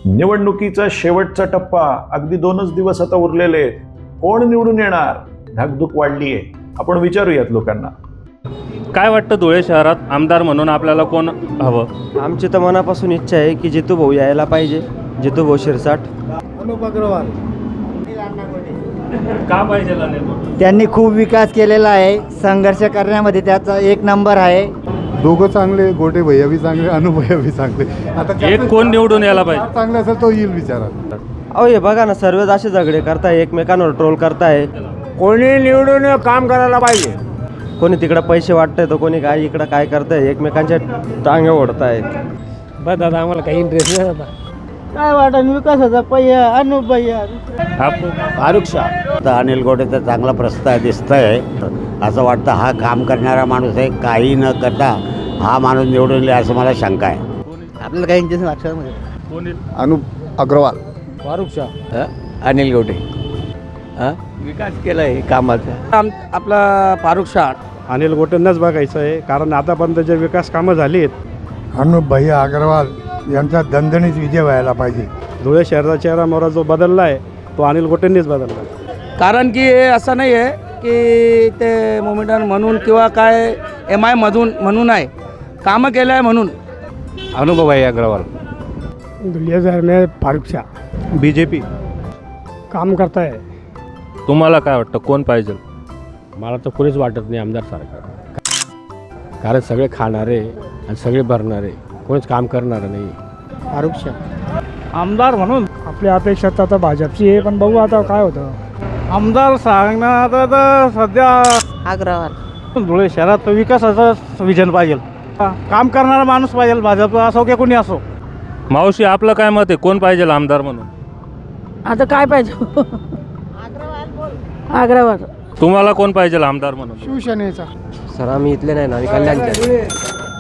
निवडणुकीचा शेवटचा टप्पा, अगदी 2च दिवस आता उरलेले आहेत. कोण निवडून येणार? धाकधूक वाढली आहे. आपण विचारूयात लोकांना. काय वाटतं धुळे शहरात आमदार म्हणून आपल्याला कोण हवं? आमची तर मनापासून इच्छा आहे की जितू भाऊ यायला पाहिजे. जितू भाऊ शिरसाट. अनुप अग्रवाल. का पाहिजे? त्यांनी खूप विकास केलेला आहे. संघर्ष करण्यामध्ये त्याचा एक नंबर आहे. दोघं चांगले, गोटे भैया बी चांगले, अनु भैया बी चांगले. आता एक कोण निवडून यायला पाहिजे? चांगला असेल तो येईल विचारा. अहो हे बघा ना, सर्वच असे झगडे करताय, एकमेकांवर ट्रोल करताय. कोणी निवडून काम करायला पाहिजे. कोणी तिकडे पैसे वाटतंय तर कोणी काय इकडं काय करताय, एकमेकांच्या टांगे ओढताय. बस दादा आम्हाला काही इंटरेस्ट नाही आता. काय वाटत विकासाचा पहिया अनुप भैया. तर अनिल गोटेचा चांगला प्रस्ताव दिसतंय. असं वाटतं हा काम करणारा माणूस आहे. काही न करता हा माणूस निवडून येईल असं मला शंका आहे. आपल्याला काही इंटरेस्ट लक्षात. अनुप अग्रवाल. फारुख शाह. अनिल गोटे विकास केलाय कामाचा. आपला फारुख शाह. अनिल गोटेंनाच बघायचं आहे, कारण आतापर्यंत जे विकास कामं झाली आहेत. अनुप भैया अग्रवाल यांचा दणदणीत विजय व्हायला पाहिजे. धुळे शहराचा चेहरा मोहरा जो बदलला आहे तो अनिल गोटेंनीच बदलला. कारण की हे असं नाही आहे की ते मोमेंटन म्हणून किंवा काय MI मधून म्हणून आहे, कामं केलं आहे म्हणून. अनुभव आहे अग्रवाल. दुनिया शहर में फारूक शाह BJP काम करता है. तुम्हाला काय वाटतं कोण पाहिजे? मला तर कोणीच वाटत नाही आमदार सारखं, कारण सगळे खाणारे आणि सगळे भरणारे, कोणीच काम करणार नाही. फारूक शाह आमदार म्हणून आपली अपेक्षा तर आता भाजपची आहे, पण बघू आता काय होतं. आमदार सांगणार आता सध्या अग्रवाल. धुळे शहरात विकासाचं विजन पाहिजे. काम करणारा माणूस पाहिजे, भाजप असो की कोणी असो. मावशी आपलं काय मत आहे, कोण पाहिजे आमदार म्हणून? आता काय पाहिजे? अग्रवाल. तुम्हाला कोण पाहिजे आमदार म्हणून? शिवसेनेचा. सर आम्ही इथले नाही ना, आम्ही कल्याणचे.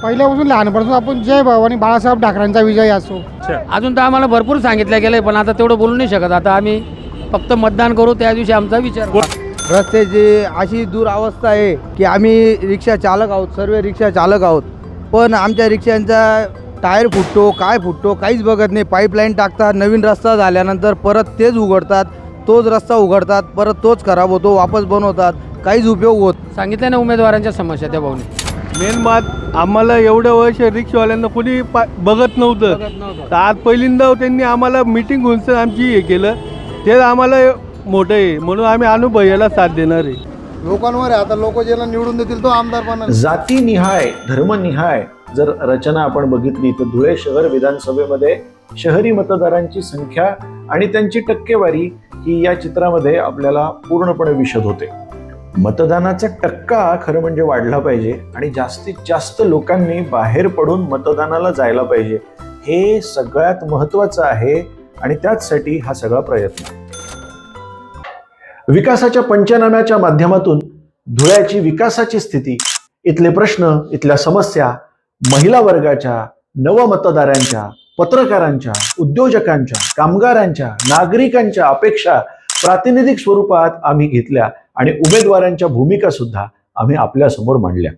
पहिल्यापासून लहानपासून आपण जय भाऊ आणि बाळासाहेब ठाकरेंचा विजय असो. अजून तर आम्हाला भरपूर सांगितलं गेलं पण आता तेवढं बोलू नाही शकत. आता आम्ही फक्त मतदान करू, त्या दिवशी आमचा विचार. रस्त्याची अशी दुरावस्था आहे की आम्ही रिक्षा चालक आहोत, सर्व रिक्षा चालक आहोत, पण आमच्या रिक्षांचा टायर फुटतो, काय फुटतो काहीच बघत नाही. पाईपलाईन टाकतात, नवीन रस्ता झाल्यानंतर परत तेच उघडतात, तोच रस्ता उघडतात, परत तोच खराब होतो, वापस बनवतात, काहीच उपयोग होत. सांगितलं ना उमेदवारांच्या समस्या त्या भाऊने. मेन बात आम्हाला एवढं वर्ष रिक्षावाल्यांना कोणी बघत नव्हतं. तर आज पहिल्यांदा त्यांनी आम्हाला मीटिंग घेऊन आमची हे केलं, ते आम्हाला मोठं आहे, म्हणून आम्ही अनु भैयाला साथ देणार आहे. लोकांवर आहे आता, लोक ज्याला निवडून देतील तो आमदार बनणार. जातीनिहाय, धर्मनिहाय जर रचना आपण बघितली तर धुळे शहर विधानसभेमध्ये शहरी मतदारांची संख्या आणि त्यांची टक्केवारी ही या चित्रामध्ये आपल्याला पूर्णपणे विशद होते. मतदानाचा टक्का खरं म्हणजे वाढला पाहिजे आणि जास्तीत जास्त लोकांनी बाहेर पडून मतदानाला जायला पाहिजे. हे सगळ्यात महत्त्वाचं आहे आणि त्याचसाठी हा सगळा प्रयत्न. विकासाच्या पंचनाम्याच्या माध्यमातून धुळ्याची विकासाची स्थिती, इथले प्रश्न, इथल्या समस्या, महिला वर्गाच्या, नवमतदारांच्या, पत्रकारांच्या, उद्योजकांच्या, कामगारांच्या, नागरिकांच्या अपेक्षा प्रातिनिधिक स्वरूपात आम्ही घेतल्या आणि उमेदवारांच्या भूमिका सुद्धा आम्ही आपल्या समोर मांडल्या.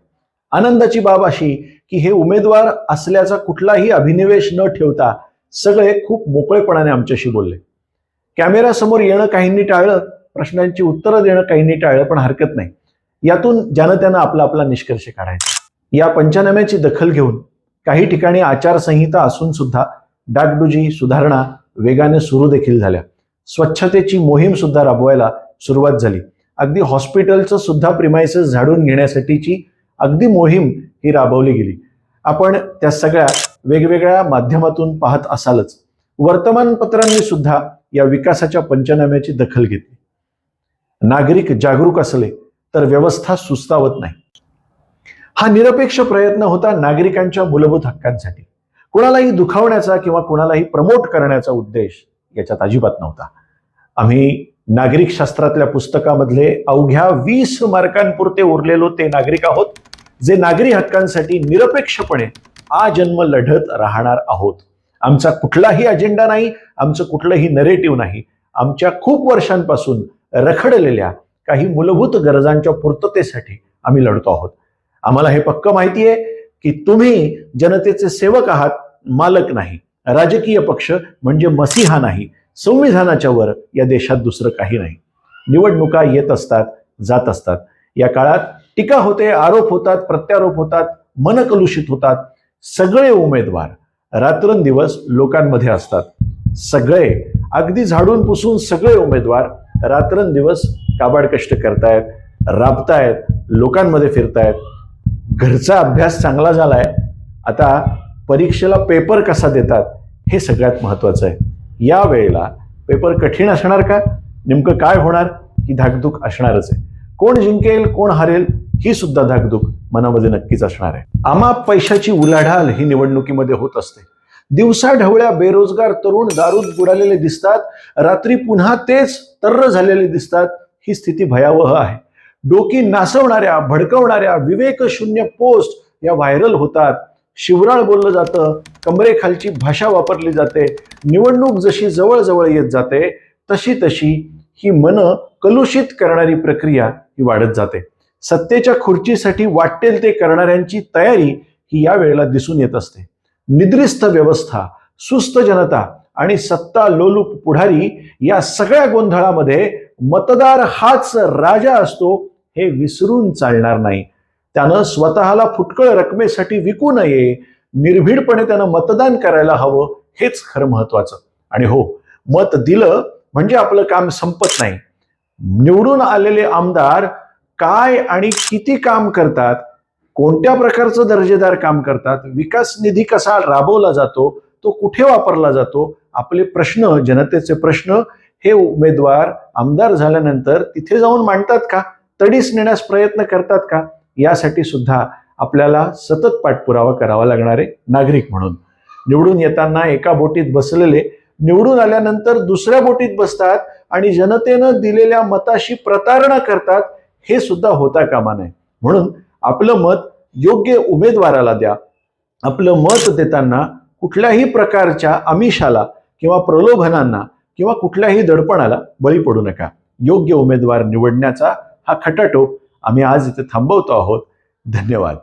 आनंदाची बाब अशी की हे उमेदवार असल्याचा कुठलाही अभिनिवेश न ठेवता सगळे खूप मोकळेपणाने आमच्याशी बोलले. कॅमेऱ्यासमोर येणं काहींनी टाळलं, प्रश्नांची उत्तरं देणं काहींनी टाळलं, पण हरकत नाही. यातून ज्यानं त्यानं आपला आपला निष्कर्ष काढायचा. या पंचनाम्याची दखल घेऊन काही ठिकाणी आचारसंहिता असून सुद्धा डागडुजी सुधारणा वेगाने सुरू देखील झाल्या. स्वच्छतेची मोहीम सुद्धा राबवायला सुरुवात झाली. अगदी हॉस्पिटलचं सुद्धा प्रिमायसेस झाडून घेण्यासाठीची अगदी मोहीम ही राबवली गेली. आपण त्या सगळ्या वेगवेगळ्या माध्यमातून पाहत असालच. वर्तमानपत्रांनी सुद्धा या विकासाच्या पंचनाम्याची दखल घेतली. नागरिक जागरूक असले तर व्यवस्था सुस्तावत नाही. हा निरपेक्ष प्रयत्न होता नागरिकांच्या मूलभूत हक्कांसाठी. कुणालाही दुखावण्याचा किंवा कुणालाही प्रमोट करण्याचा उद्देश याच्यात अजिबात नव्हता. आम्ही नागरिक शास्त्रातल्या पुस्तकामधले अवघ्या 20 मार्कांपुरते उरलेलो ते नागरिक आहोत, जे नागरी हक्कांसाठी निरपेक्षपणे आजन्म लढत राहणार आहोत. आमचा कुठलाही अजेंडा नाही, आमचं कुठलंही नरेटिव्ह नाही. आमच्या खूप वर्षांपासून रखडलेल्या काही मूलभूत गरजांच्या पूर्ततेसाठी आम्ही लढतो आहोत. आम्हाला हे पक्क माहिती आहे की तुम्ही जनतेचे सेवक आहात, मालक नाही. राजकीय पक्ष म्हणजे मसीहा नाही, संविधानाच्या वर या देशात दुसरं काही नाही. निवडणुका येत असतात, जात असतात. या काळात टीका होते, आरोप होतात, प्रत्यारोप होतात, मनकलुषित होतात. सगळे उमेदवार रात्रंदिवस लोकांमध्ये असतात. सगळे अगदी झाडून पुसून सगळे उमेदवार रात्रंदिवस काबाड कष्ट करतायत, राबतायत, लोकांमध्ये फिरतायत. घरचा अभ्यास चांगला झालाय, आता परीक्षेला पेपर कसा देतात हे सगळ्यात महत्त्वाचं आहे. या वेळेला पेपर कठीण असणार का, नेमकं काय होणार ही धाकधूक असणारच आहे. कोण जिंकेल कोण हरेल ही सुद्धा धाकधूक मनामध्ये नक्कीच असणार आहे. अमाप पैशाची उलाढाल ही निवडणुकीमध्ये होत असते. दिवसाढवळ्या बेरोजगार तरुण दारूत बुडालेले दिसतात, रात्री पुन्हा तेच तर्र झालेले दिसतात. ही स्थिती भयावह आहे. डोकी नासवणाऱ्या, भडकवणाऱ्या विवेकशून्य पोस्ट या व्हायरल होतात. शिवराळ बोललं जातं, कमरेखालची भाषा वापरली जाते. निवडणूक जशी जवळ येत जाते तशी तशी ही मन कलुषित करणारी प्रक्रिया ही वाढत जाते. सत्तेच्या खुर्चीसाठी वाटेल ते करणाऱ्यांची तयारी ही या वेळेला दिसून येत असते. निद्रिस्त व्यवस्था, सुस्त जनता आणि सत्ता लोलूप पुढारी या सगळ्या गोंधळामध्ये मतदार हाच राजा असतो हे विसरून चालणार नाही. त्यानं स्वतःला फुटकळ रकमेसाठी विकू नये, निर्भीडपणे त्यानं मतदान करायला हवं हेच खरं महत्वाचं. आणि हो, मत दिलं म्हणजे आपलं काम संपत नाही. निवडून आलेले आमदार काय आणि किती काम करतात, कोणत्या प्रकारचं दर्जेदार काम करतात, विकास निधी कसा राबवला जातो, तो कुठे वापरला जातो, आपले प्रश्न, जनतेचे प्रश्न हे उमेदवार आमदार झाल्यानंतर तिथे जाऊन मांडतात का, तडीस नेण्यास प्रयत्न करतात का, यासाठी सुद्धा आपल्याला सतत पाठपुरावा करावा लागणारे नागरिक म्हणून. निवडून येताना एका बोटीत बसलेले निवडून आल्यानंतर दुसऱ्या बोटीत बसतात आणि जनतेनं दिलेल्या मताशी प्रतारणा करतात, हे सुद्धा होता कामा नये. म्हणून आपलं मत योग्य उमेदवाराला द्या. आपलं मत देताना कुठल्याही प्रकारच्या आमिषाला किंवा प्रलोभनांना किंवा कुठल्याही दडपणाला बळी पडू नका. योग्य उमेदवार निवडण्याचा हा खटाटोप आम्ही आज इथे थांबवतो आहोत. धन्यवाद.